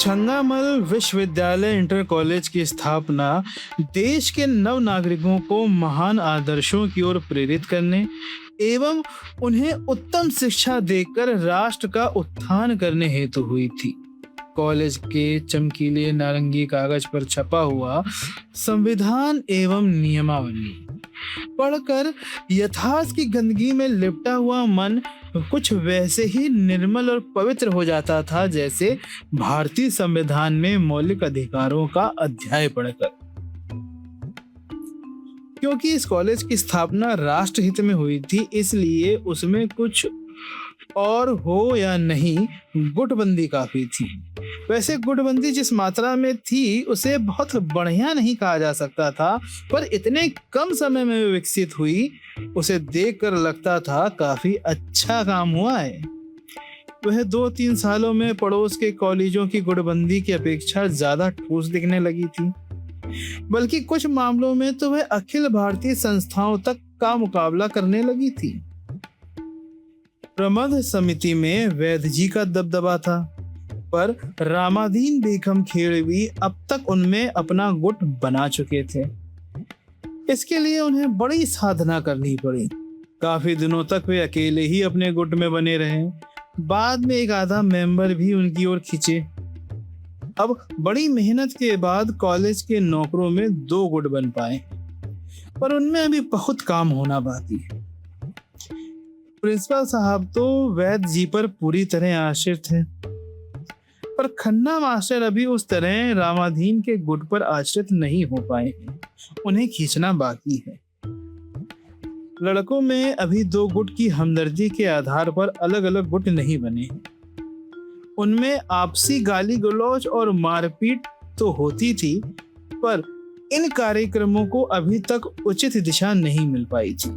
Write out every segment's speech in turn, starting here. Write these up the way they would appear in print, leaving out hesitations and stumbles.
छंगामल विश्वविद्यालय inter college की स्थापना देश के नव नागरिकों को महान आदर्शों की ओर प्रेरित करने एवं उन्हें उत्तम शिक्षा देकर राष्ट्र का उत्थान करने हेतु हुई थी। कॉलेज के चमकीले नारंगी कागज पर छपा हुआ संविधान एवं नियमावली पढ़कर यथार्थ की गंदगी में लिपटा हुआ मन कुछ वैसे ही निर्मल और पवित्र हो जाता था जैसे भारतीय संविधान में मौलिक अधिकारों का अध्याय पढ़कर। क्योंकि इस कॉलेज की स्थापना राष्ट्रहित में हुई थी, इसलिए उसमें कुछ और हो या नहीं गुटबंदी काफी थी। वैसे गुटबंदी जिस मात्रा में थी उसे बहुत बढ़िया नहीं कहा जा सकता था, पर इतने कम समय में विकसित हुई उसे देखकर लगता था काफी अच्छा काम हुआ है। वह 2-3 सालों में पड़ोस के कॉलेजों की गुटबंदी की अपेक्षा ज्यादा ठोस दिखने लगी थी, बल्कि कुछ मामलों में तो वह अखिल भारतीय संस्थाओं तक का मुकाबला करने लगी थी। प्रबंध समिति में वैद्य जी का दबदबा था, पर रामाधीन बेगम खेड़वी अब तक उनमें अपना गुट बना चुके थे। इसके लिए उन्हें बड़ी साधना करनी पड़ी। काफी दिनों तक वे अकेले ही अपने गुट में बने रहे। बाद में एक आधा मेंबर भी उनकी ओर खींचे। अब बड़ी मेहनत के बाद कॉलेज के नौकरों में 2 गुट बन पाए, पर उनमें अभी बहुत काम होना बाकी है। प्रिंसिपल साहब तो वैद्य जी पर पूरी तरह आश्रित थे, पर खन्ना मास्टर अभी उस तरह रामाधीन के गुट पर आश्रित नहीं हो पाए हैं। उन्हें खींचना बाकी है। लड़कों में अभी 2 गुट की हमदर्दी के आधार पर अलग अलग गुट नहीं बने। उनमें आपसी गाली गलौज और मारपीट तो होती थी, पर इन कार्यक्रमों को अभी तक उचित दिशा नहीं मिल पाई थी।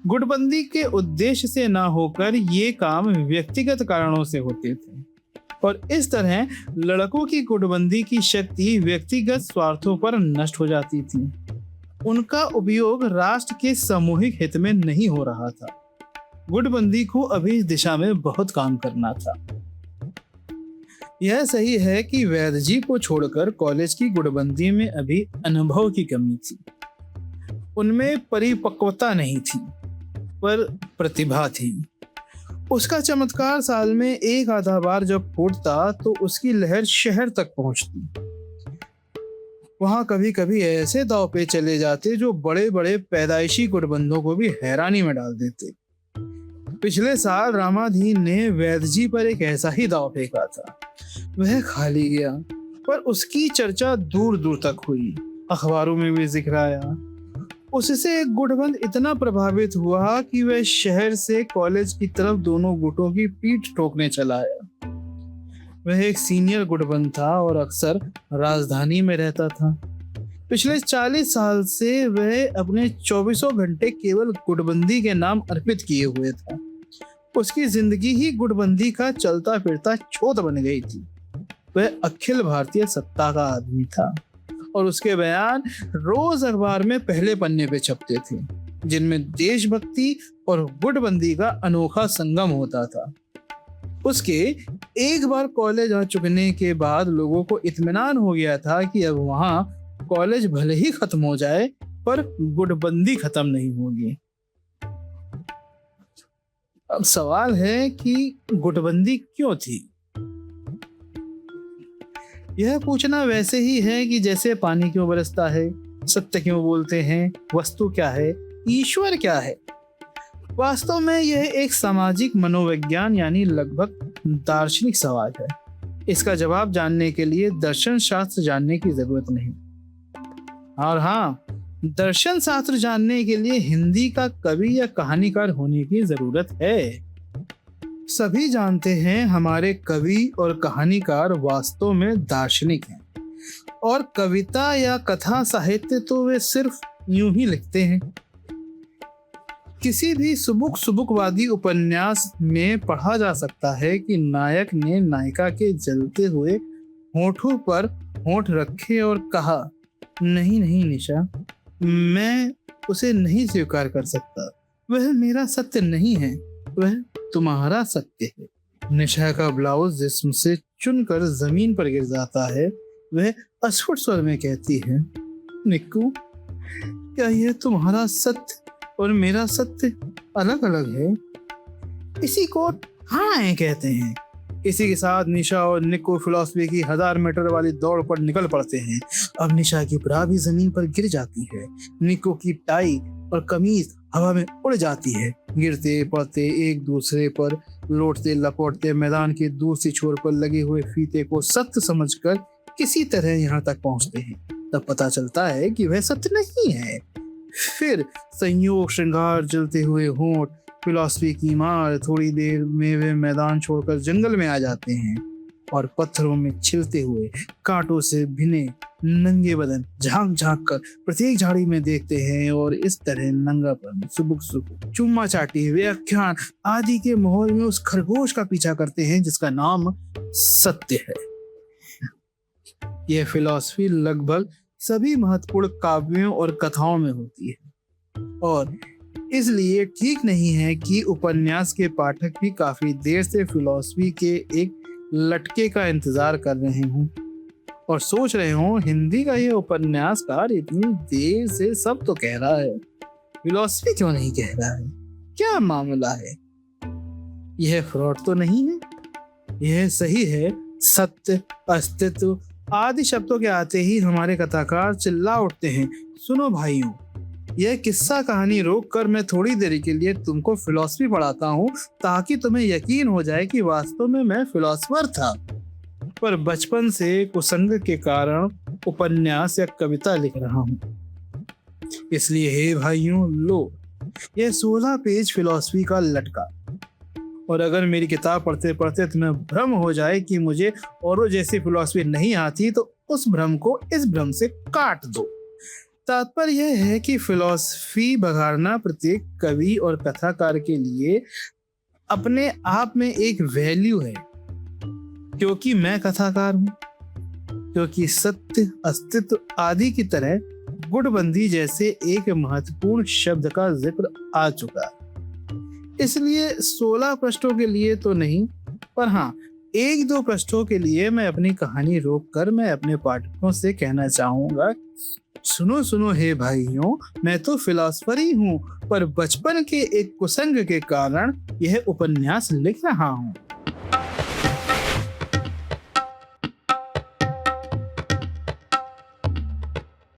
गुटबंदी के उद्देश्य से ना होकर ये काम व्यक्तिगत कारणों से होते थे, और इस तरह लड़कों की गुटबंदी की शक्ति व्यक्तिगत स्वार्थों पर नष्ट हो जाती थी। उनका उपयोग राष्ट्र के सामूहिक हित में नहीं हो रहा था। गुटबंदी को अभी इस दिशा में बहुत काम करना था। यह सही है कि वैद्य जी को छोड़कर कॉलेज की गुटबंदी में अभी अनुभव की कमी थी। उनमें परिपक्वता नहीं थी, पर प्रतिभा थी। उसका चमत्कार साल में एक आधा बार जब फूटता तो उसकी लहर शहर तक पहुंचती। वहां कभी कभी ऐसे दांव पे चले जाते जो बड़े बड़े पैदाइशी गुटबंदों को भी हैरानी में डाल देते। पिछले साल रामाधीन ने वैद्य जी पर एक ऐसा ही दांव फेंका था। वह खाली गया, पर उसकी चर्चा दूर दूर तक हुई, अखबारों में भी जिक्र आया। उससे एक गुटबंद इतना प्रभावित हुआ कि वह शहर से कॉलेज की तरफ दोनों गुटों की पीठ ठोकने चला आया। वह एक सीनियर गुटबंद था और अक्सर राजधानी में रहता था। पिछले 40 साल से वह अपने 24 घंटे केवल गुटबंदी के नाम अर्पित किए हुए था। उसकी जिंदगी ही गुटबंदी का चलता फिरता छोत बन गई थी। वह अखिल भारतीय सत्ता का आदमी था और उसके बयान रोज अखबार में पहले पन्ने पे छपते थे, जिनमें देशभक्ति और गुटबंदी का अनोखा संगम होता था। उसके एक बार कॉलेज आ चुकने के बाद लोगों को इत्मीनान हो गया था कि अब वहां कॉलेज भले ही खत्म हो जाए, पर गुटबंदी खत्म नहीं होगी। अब सवाल है कि गुटबंदी क्यों थी? यह पूछना वैसे ही है कि जैसे पानी क्यों बरसता है, सत्य क्यों बोलते हैं, वस्तु क्या है, ईश्वर क्या है। वास्तव में यह एक सामाजिक मनोविज्ञान यानी लगभग दार्शनिक सवाल है। इसका जवाब जानने के लिए दर्शन शास्त्र जानने की जरूरत नहीं। और हाँ, दर्शन शास्त्र जानने के लिए हिंदी का कवि या कहानीकार होने की जरूरत है। सभी जानते हैं हमारे कवि और कहानीकार वास्तव में दार्शनिक हैं, और कविता या कथा साहित्य तो वे सिर्फ यूं ही लिखते हैं। किसी भी सुबुकवादी उपन्यास में पढ़ा जा सकता है कि नायक ने नायिका के जलते हुए होठों पर होठ रखे और कहा, नहीं नहीं निशा, मैं उसे नहीं स्वीकार कर सकता। वह मेरा सत्य नहीं है, वह तुम्हारा सत्य है। निशा का ब्लाउज जिस्म से चुनकर जमीन पर गिर जाता है। वह अस्फुट स्वर में कहती है, निक्कू, क्या यह तुम्हारा सत्य और मेरा सत्य अलग अलग है? इसी को हाँ कहते हैं। इसी के साथ निशा और निक्कू फिलॉसफी की 1000 मीटर वाली दौड़ पर निकल पड़ते हैं। अब निशा की ब्रा भी जमीन पर गिर जाती है। निक्कू की टाई और कमीज हवा में उड़ जाती है। गिरते पड़ते एक दूसरे पर लौटते लपौटते मैदान के दूसरी छोर पर लगे हुए फीते को सत्य समझकर किसी तरह यहाँ तक पहुंचते हैं। तब पता चलता है कि वह सत्य नहीं है। फिर संयोग श्रृंगार, जलते हुए होंठ, फिलॉसफी की मार, थोड़ी देर में वे मैदान छोड़कर जंगल में आ जाते हैं और पत्थरों में छिलते हुए कांटों से भिने नंगे बदन झांक झांक कर प्रत्येक झाड़ी में देखते हैं। और इस तरह नंगापन, सुबुक सुबुक, चुम्मा चाटी, व्याख्यान आदि के माहौल में उस खरगोश का पीछा करते हैं जिसका नाम सत्य है। यह फिलॉसफी लगभग सभी महत्वपूर्ण काव्यों और कथाओं में होती है और इसलिए ठीक नहीं है कि उपन्यास के पाठक भी काफी देर से फिलॉसफी के एक लटके का इंतजार कर रहे हों और सोच रहे हों, हिंदी का यह उपन्यासकार इतनी देर से सब तो कह रहा है, फिलॉसफी क्यों नहीं कह रहा है? क्या मामला है? यह फ्रॉड तो नहीं है? यह सही है। सत्य, अस्तित्व आदि शब्दों के आते ही हमारे कथाकार चिल्ला उठते हैं, सुनो भाइयों, यह किस्सा कहानी रोक कर मैं थोड़ी देर के लिए तुमको फिलॉसफी पढ़ाता हूँ ताकि तुम्हें यकीन हो जाए कि वास्तव में मैं फिलॉसफर था, पर बचपन से कुसंग के कारण उपन्यास या कविता लिख रहा हूँ। इसलिए हे भाइयों, लो यह 16 पेज फिलॉसफी का लटका। और अगर मेरी किताब पढ़ते पढ़ते तुम्हें भ्रम हो जाए कि मुझे औरों जैसी फिलॉसफी नहीं आती, तो उस भ्रम को इस भ्रम से काट दो। तात्पर्य यह है कि फिलॉसफी बघाड़ना प्रत्येक कवि और कथाकार के लिए अपने आप में एक वैल्यू है, क्योंकि मैं कथाकार हूँ, क्योंकि सत्य, अस्तित्व आदि की तरह गुटबंदी जैसे एक महत्वपूर्ण शब्द का जिक्र आ चुका है। इसलिए 16 पृष्ठों के लिए तो नहीं, पर हाँ 1-2 पृष्ठों के लिए मैं अपनी कहानी रोककर मैं अपने पाठकों से कहना चाहूंगा, सुनो सुनो हे भाइयों, मैं तो फिलॉसफर ही हूँ, पर बचपन के एक कुसंग के कारण यह उपन्यास लिख रहा हूँ।